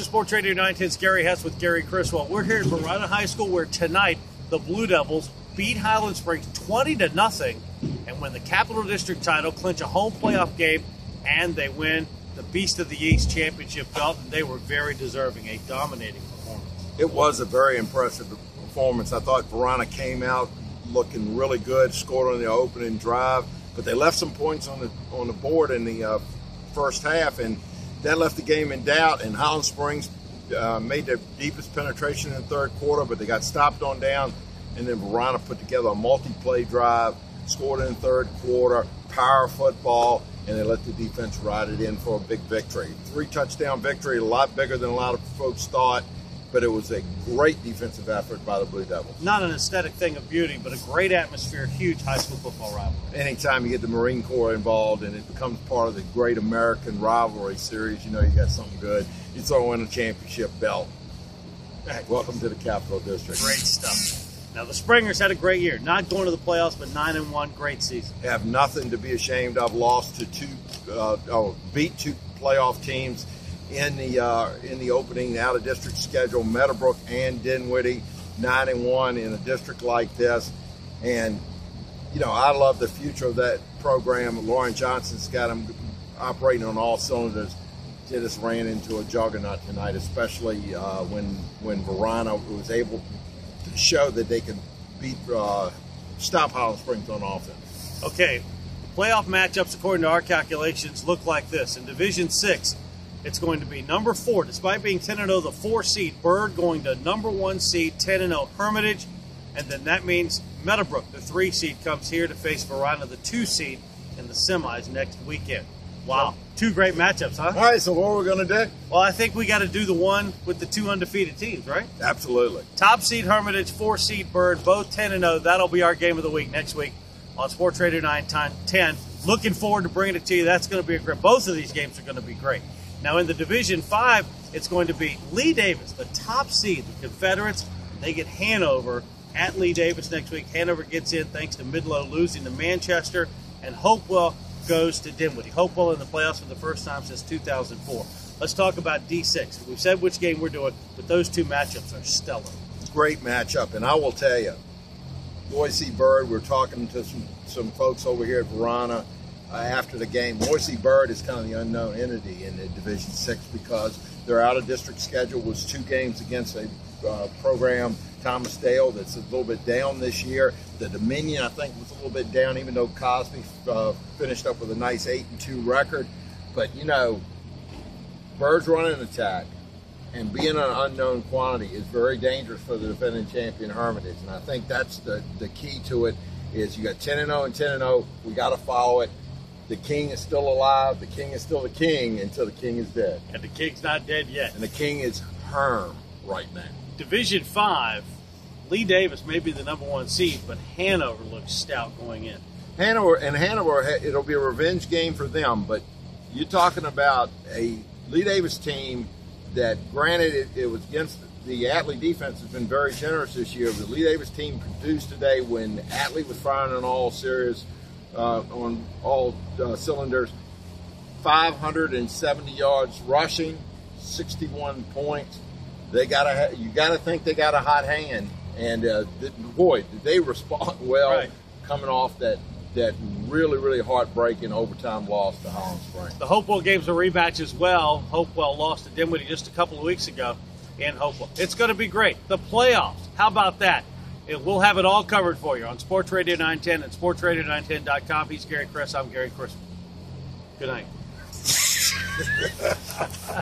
Sports Radio 910's Gary Hess with Gary Criswell. We're here at Verona High School where tonight the Blue Devils beat Highland Springs 20-0 and win the Capital District title, clinch a home playoff game, and they win the Beast of the East championship belt, and they were very deserving, a dominating performance. It was a very impressive performance. I thought Verona came out looking really good, scored on the opening drive, but they left some points on the board in the first half, and that left the game in doubt, and Highland Springs made their deepest penetration in the third quarter, but they got stopped on down, and then Verona put together a multi-play drive, scored in the third quarter, power football, and they let the defense ride it in for a big victory. 3-touchdown victory, a lot bigger than a lot of folks thought, but it was a great defensive effort by the Blue Devils. Not an aesthetic thing of beauty, but a great atmosphere, huge high school football rivalry. Anytime you get the Marine Corps involved and it becomes part of the great American rivalry series, you know you got something good. You throw in a championship belt. Welcome to the Capital District. Great stuff. Now, the Springers had a great year. Not going to the playoffs, but 9-1, great season. Have nothing to be ashamed of. Lost to beat two playoff teams in the opening out-of-district schedule, Meadowbrook and Dinwiddie, 9-1 in a district like this. And, you know, I love the future of that program. Lauren Johnson's got them operating on all cylinders. They just ran into a juggernaut tonight, especially when Verona was able to show that they can stop Highland Springs on offense. Okay, playoff matchups according to our calculations look like this. In Division 6, it's going to be number 4, despite being 10-0, the 4 seed Bird going to number 1 seed 10-0 Hermitage, and then that means Meadowbrook, the 3 seed, comes here to face Verona, the 2 seed, in the semis next weekend. Wow, 2 great matchups, huh? All right, so what are we going to do? Well, I think we got to do the one with the 2 undefeated teams, right? Absolutely. Top seed Hermitage, 4 seed Bird, both 10-0. That'll be our game of the week next week on Sports Radio 910. Looking forward to bringing it to you. That's going to be a great. Both of these games are going to be great. Now in the Division 5, it's going to be Lee Davis, the top seed, the Confederates. They get Hanover at Lee Davis next week. Hanover gets in thanks to Midlow losing to Manchester, and Hopewell goes to Dinwiddie. Hopewell in the playoffs for the first time since 2004. Let's talk about D6. We've said which game we're doing, but those 2 matchups are stellar. Great matchup, and I will tell you, Boise Bird, we're talking to some folks over here at Verona after the game. Boise Bird is kind of the unknown entity in the Division 6 because their out-of-district schedule was 2 games against a program, Thomas Dale, that's a little bit down this year. The Dominion, I think, was a little bit down, even though Cosby finished up with a nice 8-2 record. But, you know, Bird's running an attack, and being an unknown quantity is very dangerous for the defending champion Hermitage. And I think that's the key to it is you got 10-0 and 10-0. We got to follow it. The king is still alive. The king is still the king until the king is dead. And the king's not dead yet. And the king is Herm right now. Division 5, Lee Davis may be the number 1 seed, but Hanover looks stout going in. Hanover, it'll be a revenge game for them, but you're talking about a Lee Davis team that, granted, it was against the Atlee defense has been very generous this year. The Lee Davis team produced today when Atlee was firing on all cylinders. 570 yards rushing, 61 points. You gotta think they got a hot hand, and boy, did they respond well, right, coming off that really, really heartbreaking overtime loss to Highland Springs. The Hopewell game's a rematch as well. Hopewell lost to Dinwiddie just a couple of weeks ago in Hopewell. It's going to be great. The playoffs, how about that? We'll have it all covered for you on Sports Radio 910 and sportsradio910.com. He's Gary Chris. I'm Gary Chris. Good night.